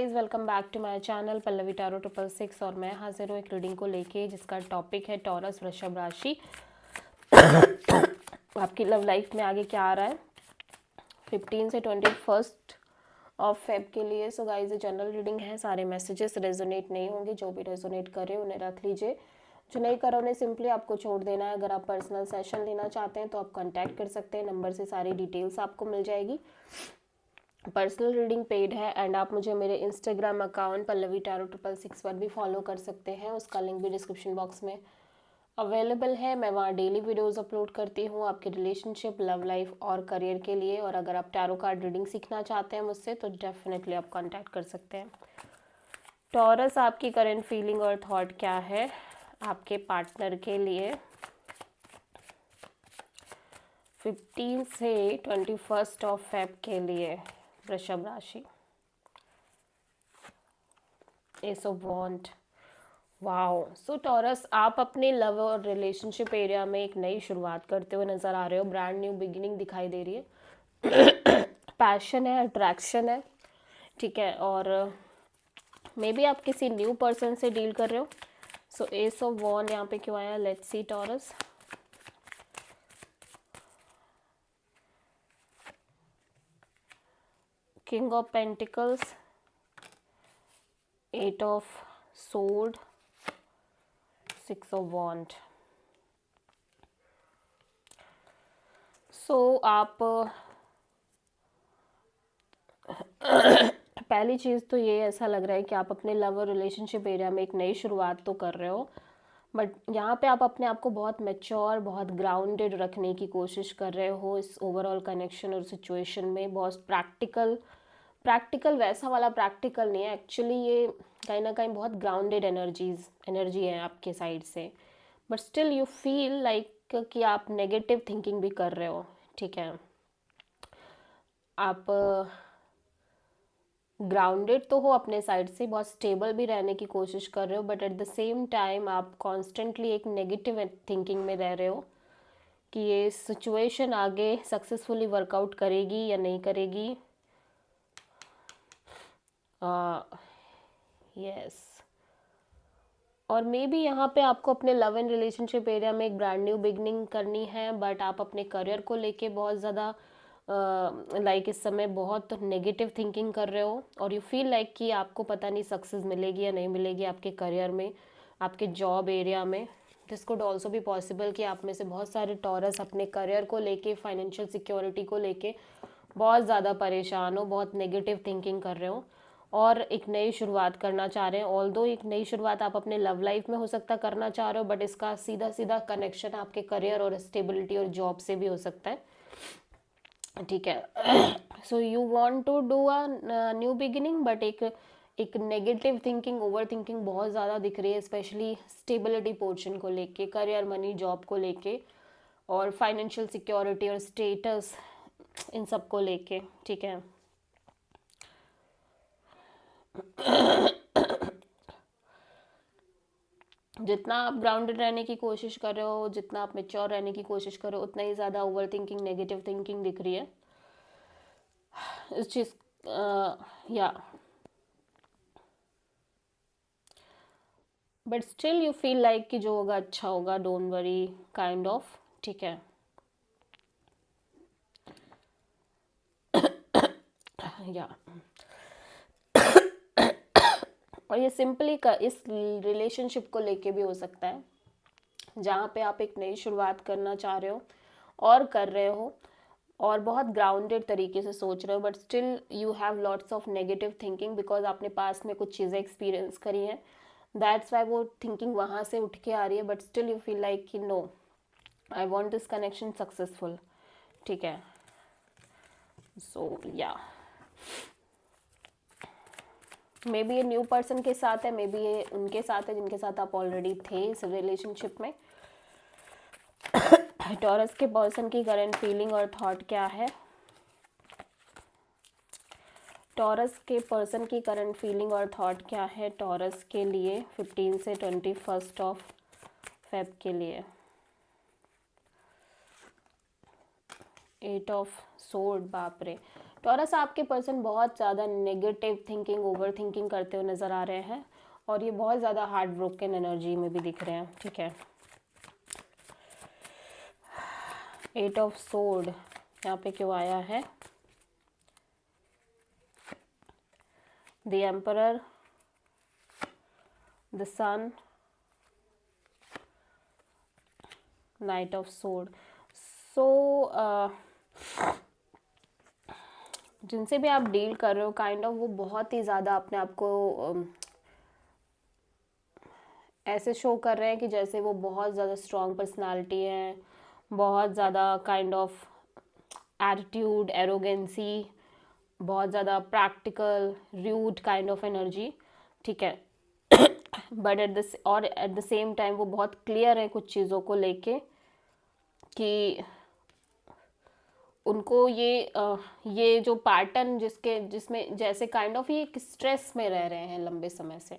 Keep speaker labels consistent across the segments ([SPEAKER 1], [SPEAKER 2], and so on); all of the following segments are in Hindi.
[SPEAKER 1] Welcome back to my channel Pallavi tarot 666 और मैं हाजिर हूँ एक रीडिंग को लेके जिसका टॉपिक है टॉरस वृषभ राशि। आपकी लव लाइफ में आगे क्या आ रहा है 15 से 21 ऑफ फेब के लिए। सो गाइस ये जनरल रीडिंग है, सारे मैसेजेस रेजोनेट नहीं होंगे, जो भी रेजोनेट करे उन्हें रख लीजिए, जो नहीं करो उन्हें सिंपली आपको छोड़ देना है। अगर आप पर्सनल सेशन लेना चाहते हैं तो आप कांटेक्ट कर सकते हैं, नंबर से सारी डिटेल्स आपको मिल जाएगी। पर्सनल रीडिंग पेड है एंड आप मुझे मेरे इंस्टाग्राम अकाउंट पल्लवी टैरो 666 पर भी फॉलो कर सकते हैं, उसका लिंक भी डिस्क्रिप्शन बॉक्स में अवेलेबल है। मैं वहाँ डेली वीडियोस अपलोड करती हूँ आपके रिलेशनशिप, लव लाइफ और करियर के लिए। और अगर आप टैरो कार्ड रीडिंग सीखना चाहते हैं मुझसे तो डेफिनेटली आप कांटेक्ट कर सकते हैं। टॉरस, आपकी करंट फीलिंग और थॉट क्या है आपके पार्टनर के लिए 15 से 21 ऑफ फेब के लिए वृषभ राशि। Ace of wand, wow. So Taurus, आप अपने लव और रिलेशनशिप एरिया में एक नई शुरुआत करते हुए नज़र आ रहे हो, ब्रांड न्यू बिगिनिंग दिखाई दे रही है। पैशन है, अट्रैक्शन है, ठीक है। और मे बी आप किसी न्यू पर्सन से डील कर रहे हो। सो एस ऑफ वॉन्ड यहाँ पे क्यों आया, let's see Taurus. King of pentacles, 8 of sword, 6 of wand. So आप पहली चीज़ तो ये ऐसा लग रहा है कि आप अपने लव और रिलेशनशिप एरिया में एक नई शुरुआत तो कर रहे हो, बट यहाँ पे आप अपने आप को बहुत मैच्योर, बहुत ग्राउंडेड रखने की कोशिश कर रहे हो इस ओवरऑल कनेक्शन और सिचुएशन में। बहुत प्रैक्टिकल वैसा वाला प्रैक्टिकल नहीं है एक्चुअली, ये कहीं ना कहीं बहुत ग्राउंडेड एनर्जी है आपके साइड से, but still you feel like कि आप नेगेटिव थिंकिंग भी कर रहे हो, ठीक है। आप ग्राउंडेड तो हो अपने साइड से, बहुत स्टेबल भी रहने की कोशिश कर रहे हो, but at the same time आप कॉन्स्टेंटली एक नेगेटिव थिंकिंग में रह रहे हो कि ये सिचुएशन आगे सक्सेसफुली वर्कआउट करेगी या नहीं करेगी। यस, और मे बी यहाँ पे आपको अपने लव एंड रिलेशनशिप एरिया में एक ब्रांड न्यू बिगनिंग करनी है, बट आप अपने करियर को लेके बहुत ज़्यादा लाइक इस समय बहुत नेगेटिव थिंकिंग कर रहे हो, और यू फील लाइक कि आपको पता नहीं सक्सेस मिलेगी या नहीं मिलेगी आपके करियर में, आपके जॉब एरिया में। दिस कुड ऑल्सो भी पॉसिबल कि आप में से बहुत सारे टॉरस अपने करियर को लेके, फाइनेंशियल सिक्योरिटी को लेके बहुत ज़्यादा परेशान हो, बहुत नेगेटिव थिंकिंग कर रहे हो और एक नई शुरुआत करना चाह रहे हैं। ऑल्दो एक नई शुरुआत आप अपने लव लाइफ में हो सकता करना चाह रहे हो, बट इसका सीधा सीधा कनेक्शन आपके करियर और स्टेबिलिटी और जॉब से भी हो सकता है, ठीक है। So you want to do a new beginning, but एक नेगेटिव थिंकिंग, ओवर थिंकिंग बहुत ज़्यादा दिख रही है, स्पेशली स्टेबिलिटी पोर्शन को लेके, करियर, मनी, जॉब को लेके और फाइनेंशियल सिक्योरिटी और स्टेटस, इन सब को लेके, ठीक है। जितना आप ग्राउंडेड रहने की कोशिश कर रहे हो, जितना आप मेच्योर रहने की कोशिश कर रहे हो, उतना ही ज़्यादा ओवर थिंकिंग, नेगेटिव थिंकिंग दिख रही है इस चीज़ या but still you feel like कि जो होगा अच्छा होगा, डोंट वरी काइंड ऑफ, ठीक है। या और ये सिंपली इस रिलेशनशिप को लेके भी हो सकता है, जहाँ पे आप एक नई शुरुआत करना चाह रहे हो और कर रहे हो और बहुत ग्राउंडेड तरीके से सोच रहे हो, but still you have lots of negative thinking because आपने पास में कुछ चीज़ें एक्सपीरियंस करी हैं, दैट्स वाई वो थिंकिंग वहाँ से उठ के आ रही है, but still you feel like कि no, I want this connection successful, ठीक है। सो या मे बी ये न्यू पर्सन के साथ है, मे बी ये उनके साथ है जिनके साथ आप ऑलरेडी थे इस रिलेशनशिप में। टॉरस के पर्सन की करंट फीलिंग और थॉट क्या है, टॉरस के पर्सन की करंट फीलिंग और थॉट क्या है टॉरस के लिए 15 से 21 ऑफ फेब के लिए। 8 ऑफ सोर्ड, बाप रे। टॉरस, आपके पर्सन बहुत ज़्यादा नेगेटिव थिंकिंग, ओवर थिंकिंग करते हुए नज़र आ रहे हैं और ये बहुत ज़्यादा हार्ट ब्रोकन एनर्जी में भी दिख रहे हैं, ठीक है। 8 ऑफ सोर्ड यहाँ पे क्यों आया है? The emperor, the sun, knight of sword. So जिनसे भी आप डील कर रहे हो काइंड ऑफ वो बहुत ही ज़्यादा अपने आप को ऐसे शो कर रहे हैं कि जैसे वो बहुत ज़्यादा स्ट्रॉन्ग पर्सनालिटी है, बहुत ज़्यादा काइंड ऑफ एटीट्यूड, एरोगेंसी, बहुत ज़्यादा practical, rude kind of energy, ठीक है। But at the same time वो बहुत क्लियर है कुछ चीज़ों को लेके कि उनको ये जो पैटर्न जिसमें जैसे काइंड ऑफ ये एक स्ट्रेस में रह रहे हैं लंबे समय से,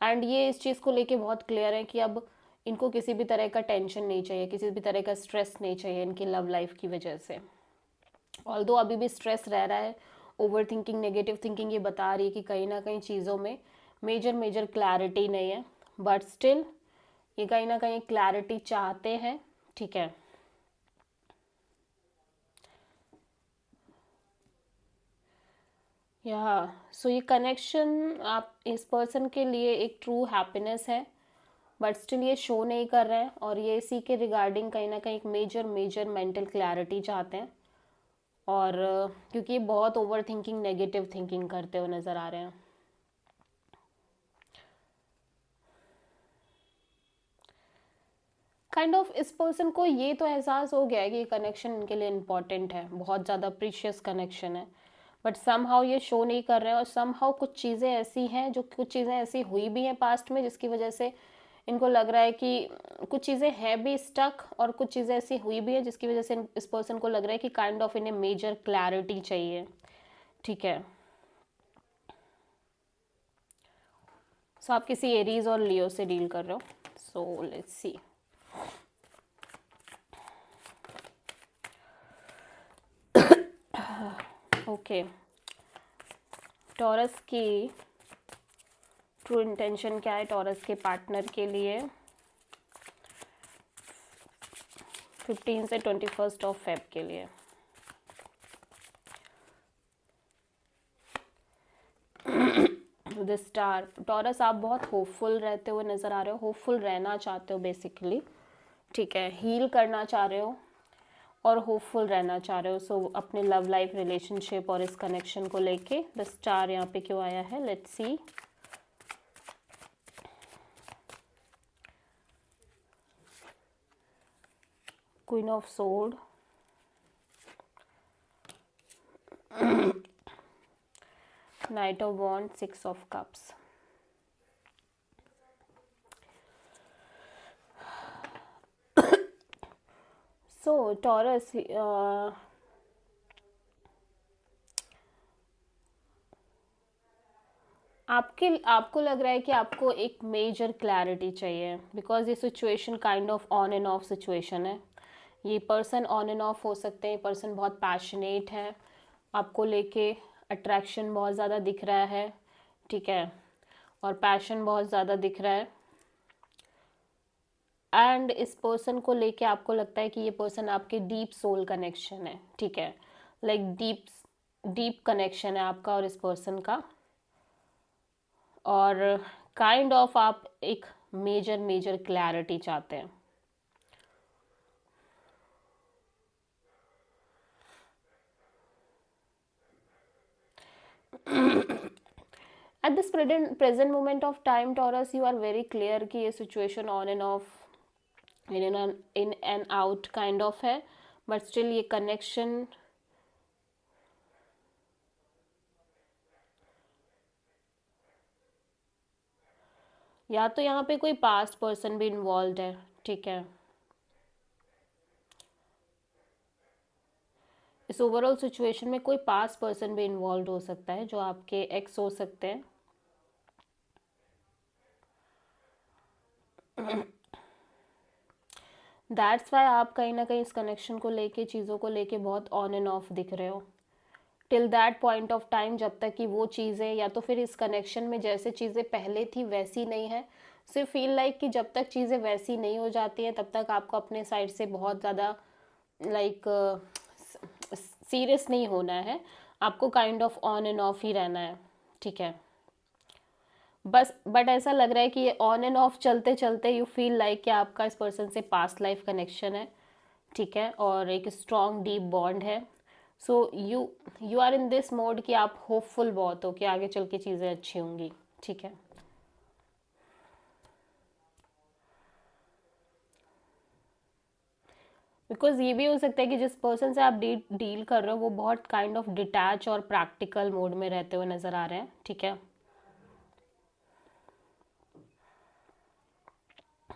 [SPEAKER 1] एंड ये इस चीज़ को लेके बहुत क्लियर है कि अब इनको किसी भी तरह का टेंशन नहीं चाहिए, किसी भी तरह का स्ट्रेस नहीं चाहिए इनकी लव लाइफ की वजह से। ऑल्दो अभी भी स्ट्रेस रह रहा है, ओवर थिंकिंग, नेगेटिव थिंकिंग ये बता रही है कि कहीं ना कहीं चीज़ों में मेजर क्लैरिटी नहीं है, बट स्टिल ये कहीं ना कहीं क्लैरिटी चाहते हैं, ठीक है। या सो ये कनेक्शन आप इस पर्सन के लिए एक ट्रू हैप्पीनेस है, बट स्टिल ये शो नहीं कर रहे हैं और ये इसी के रिगार्डिंग कहीं ना कहीं एक मेजर मेंटल क्लैरिटी चाहते हैं। और क्योंकि ये बहुत ओवर थिंकिंग, नेगेटिव थिंकिंग करते हुए नज़र आ रहे हैं। काइंड ऑफ इस पर्सन को ये तो एहसास हो गया है कि ये कनेक्शन इनके लिए इम्पॉर्टेंट है, बहुत ज़्यादा प्रीशियस कनेक्शन है, बट समहाउ ये शो नहीं कर रहे हैं। और समहाउ कुछ चीज़ें ऐसी हैं, जो कुछ चीज़ें ऐसी हुई भी हैं पास्ट में, जिसकी वजह से इनको लग रहा है कि कुछ चीज़ें हैं भी स्टक, और कुछ चीज़ें ऐसी हुई भी है जिसकी वजह से इस पर्सन को लग रहा है कि काइंड ऑफ इन्हें मेजर क्लैरिटी चाहिए, ठीक है। सो आप किसी एरीज और लियो से डील कर रहे हो, so let's see. Okay, taurus की ट्रू इंटेंशन क्या है टॉरस के पार्टनर के लिए 15 से 21 ऑफ फेब के लिए? The star. टॉरस, आप बहुत होपफुल रहते हुए नज़र आ रहे हो, होपफुल रहना चाहते हो बेसिकली, ठीक है। हील करना चाह रहे हो और होपफुल रहना चाह रहे हो। सो अपने लव लाइफ, रिलेशनशिप और इस कनेक्शन को लेके द स्टार यहाँ पे क्यों आया है, let's see. Queen of sword, knight of wand, 6 of cups. So Taurus, आपको लग रहा है कि आपको एक मेजर क्लैरिटी चाहिए, बिकॉज ये situation kind of on and off situation है। ये पर्सन ऑन एंड ऑफ हो सकते हैं, पर्सन बहुत पैशनेट है आपको लेके, अट्रैक्शन बहुत ज़्यादा दिख रहा है, ठीक है, और पैशन बहुत ज़्यादा दिख रहा है। एंड इस पर्सन को लेके आपको लगता है कि ये पर्सन आपके डीप सोल कनेक्शन है, ठीक है, लाइक डीप कनेक्शन है आपका और इस पर्सन का। और काइंड ऑफ आप एक मेजर क्लैरिटी चाहते हैं। At this present moment of time Taurus, you are very clear कि ये situation on and off, in and out kind of है, बट स्टिल ये कनेक्शन या तो यहाँ पे कोई पास्ट पर्सन भी इन्वॉल्व है, ठीक है। इस ओवरऑल सिचुएशन में कोई पास्ट पर्सन भी इन्वॉल्व हो सकता है, जो आपके एक्स हो सकते हैं। दैट्स वाई आप कहीं ना कहीं इस कनेक्शन को लेके, चीज़ों को लेके बहुत ऑन एंड ऑफ दिख रहे हो, till that point of time, जब तक कि वो चीज़ें या तो फिर इस कनेक्शन में जैसे चीज़ें पहले थी वैसी नहीं है, सो फील लाइक कि जब तक चीज़ें वैसी नहीं हो जाती हैं तब तक आपको अपने साइड से बहुत ज़्यादा लाइक सीरियस नहीं होना है, आपको kind of on and off ही रहना है, ठीक है। बस बट ऐसा लग रहा है कि ये ऑन एंड ऑफ चलते चलते यू फील लाइक कि आपका इस पर्सन से पास्ट लाइफ कनेक्शन है, ठीक है, और एक स्ट्रॉन्ग डीप बॉन्ड है। So you are in this mode कि आप होपफुल बहुत हो कि आगे चल के चीज़ें अच्छी होंगी, ठीक है। बिकॉज ये भी हो सकता है कि जिस पर्सन से आप डील कर रहे हो वो बहुत काइंड ऑफ डिटैच और प्रैक्टिकल मोड में रहते हुए नज़र आ रहे हैं, ठीक है।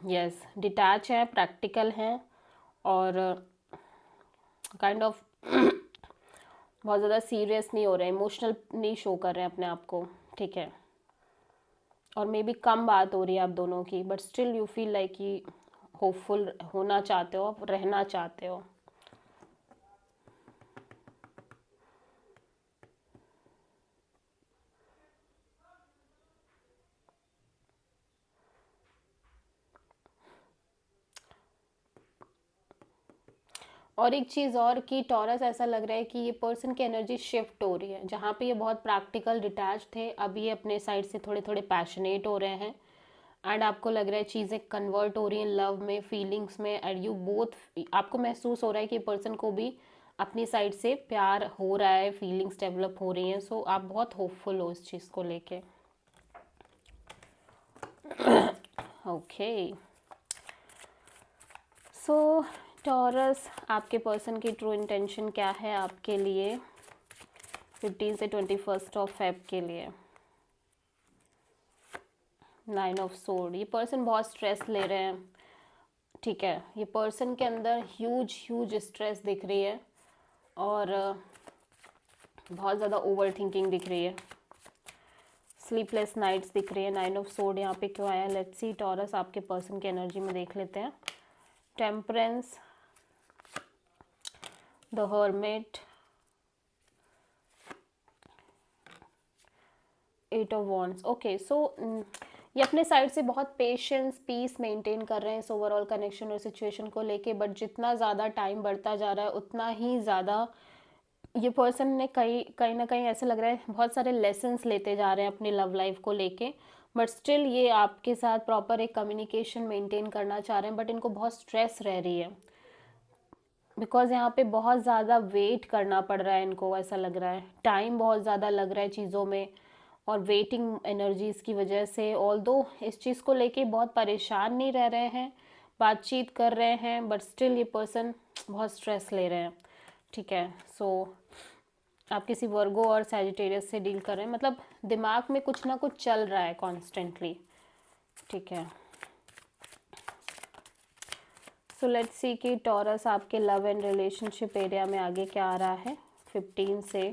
[SPEAKER 1] यस, डिटैच है, प्रैक्टिकल हैं, और काइंड ऑफ बहुत ज़्यादा सीरियस नहीं हो रहे, इमोशनल नहीं शो कर रहे हैं अपने आप को, ठीक है। और मे बी कम बात हो रही है आप दोनों की, but still you feel like कि होपफुल होना चाहते हो, रहना चाहते हो। और एक चीज़ और कि टॉरस ऐसा लग रहा है कि ये पर्सन की एनर्जी शिफ्ट हो रही है, जहाँ पे ये बहुत प्रैक्टिकल डिटैच थे, अब ये अपने साइड से थोड़े थोड़े पैशनेट हो रहे हैं, एंड आपको लग रहा है चीज़ें कन्वर्ट हो रही हैं लव में, फीलिंग्स में, एंड यू बोथ, आपको महसूस हो रहा है कि पर्सन को भी अपनी साइड से प्यार हो रहा है, फीलिंग्स डेवलप हो रही हैं, सो आप बहुत होपफुल हो इस चीज़ को लेके। ओके, सो टॉरस, आपके पर्सन की ट्रू इंटेंशन क्या है आपके लिए 15 से 21 ऑफ फेब के लिए? 9 ऑफ सोर्ड, ये पर्सन बहुत स्ट्रेस ले रहे हैं, ठीक है। ये पर्सन के अंदर ह्यूज स्ट्रेस दिख रही है, और बहुत ज़्यादा ओवर थिंकिंग दिख रही है, स्लीपलेस नाइट्स दिख रही है। 9 ऑफ सोर्ड यहाँ पे क्यों आया? लेट्स सी टॉरस आपके पर्सन की एनर्जी में देख लेते हैं। Temperance, the hermit, 8 of wands. Okay, so ये अपने साइड से बहुत पेशेंस, पीस मेंटेन कर रहे हैं इस ओवरऑल कनेक्शन और सिचुएशन को लेके, बट जितना ज़्यादा टाइम बढ़ता जा रहा है उतना ही ज़्यादा ये पर्सन ने कहीं ना कहीं ऐसे लग रहा है बहुत सारे लेसन्स लेते जा रहे हैं अपनी लव लाइफ को लेके, बट स्टिल ये आपके साथ प्रॉपर एक कम्युनिकेशन मेंटेन करना चाह रहे हैं, बट इनको बहुत स्ट्रेस रह रही है, बिकॉज यहाँ पे बहुत ज़्यादा वेट करना पड़ रहा है इनको, ऐसा लग रहा है टाइम बहुत ज़्यादा लग रहा है चीज़ों में, और वेटिंग एनर्जीज़ की वजह से ऑल्दो इस चीज़ को लेके बहुत परेशान नहीं रह रहे हैं, बातचीत कर रहे हैं, बट स्टिल ये पर्सन बहुत स्ट्रेस ले रहे हैं, ठीक है। सो आप किसी वर्गो और सैजिटेरियस से डील कर रहे हैं, मतलब दिमाग में कुछ ना कुछ चल रहा है कॉन्स्टेंटली, ठीक है। सो लेट्स सी कि टॉरस आपके लव एंड रिलेशनशिप एरिया में आगे क्या आ रहा है 15 से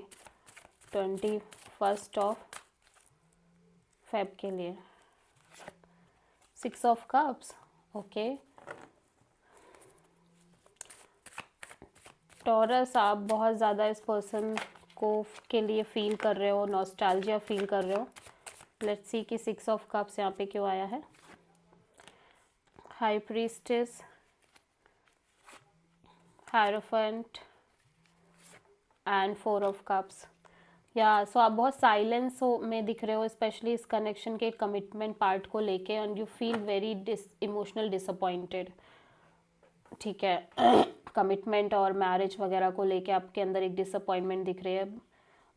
[SPEAKER 1] 21 ऑफ फेब के लिए। 6 ऑफ कप्स, ओके। टॉरस, आप बहुत ज़्यादा इस पर्सन को के लिए फील कर रहे हो, नॉस्टैल्जिया फील कर रहे हो। लेट्स सी कि 6 ऑफ कप्स यहाँ पे क्यों आया है। High priestess, hierophant and 4 of cups. या सो आप बहुत साइलेंस हो में दिख रहे हो, स्पेशली इस कनेक्शन के कमिटमेंट पार्ट को लेके, and you feel very emotional disappointed, ठीक है। कमिटमेंट और मैरिज वगैरह को लेके आपके अंदर एक डिसअपॉइंटमेंट दिख रही है,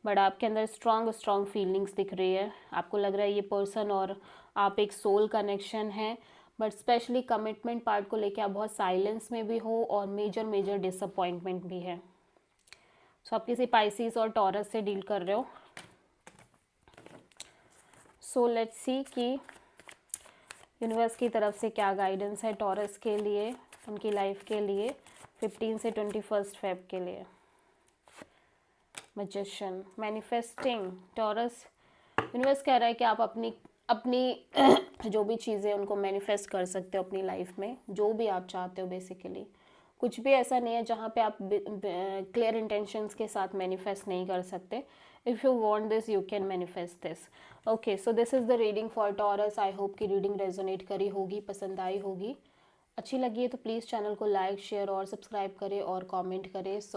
[SPEAKER 1] बट आपके अंदर स्ट्रॉन्ग फीलिंग्स दिख रही है। आपको लग रहा है ये पर्सन और आप एक सोल कनेक्शन है, बट स्पेशली कमिटमेंट पार्ट को लेके आप बहुत साइलेंस में भी हो, और मेजर डिसअपॉइंटमेंट भी है। सो आप किसी पाइसिस और टॉरस से डील कर रहे हो। सो लेट्स सी कि यूनिवर्स की तरफ से क्या गाइडेंस है टॉरस के लिए, उनकी लाइफ के लिए 15 से 21 फेब के लिए। मैजिशियन, मैनिफेस्टिंग, टॉरस, यूनिवर्स कह रहा है कि आप अपनी जो भी चीज़ें उनको मैनिफेस्ट कर सकते हो अपनी लाइफ में, जो भी आप चाहते हो बेसिकली, कुछ भी ऐसा नहीं है जहाँ पे आप क्लियर इंटेंशंस के साथ मैनिफेस्ट नहीं कर सकते. If you want this you can manifest this. Okay, so this is the reading for taurus. I hope कि रीडिंग रेजोनेट करी होगी, पसंद आई होगी. अच्छी लगी है तो प्लीज़ चैनल को लाइक शेयर और सब्सक्राइब करें और कमेंट करें. सो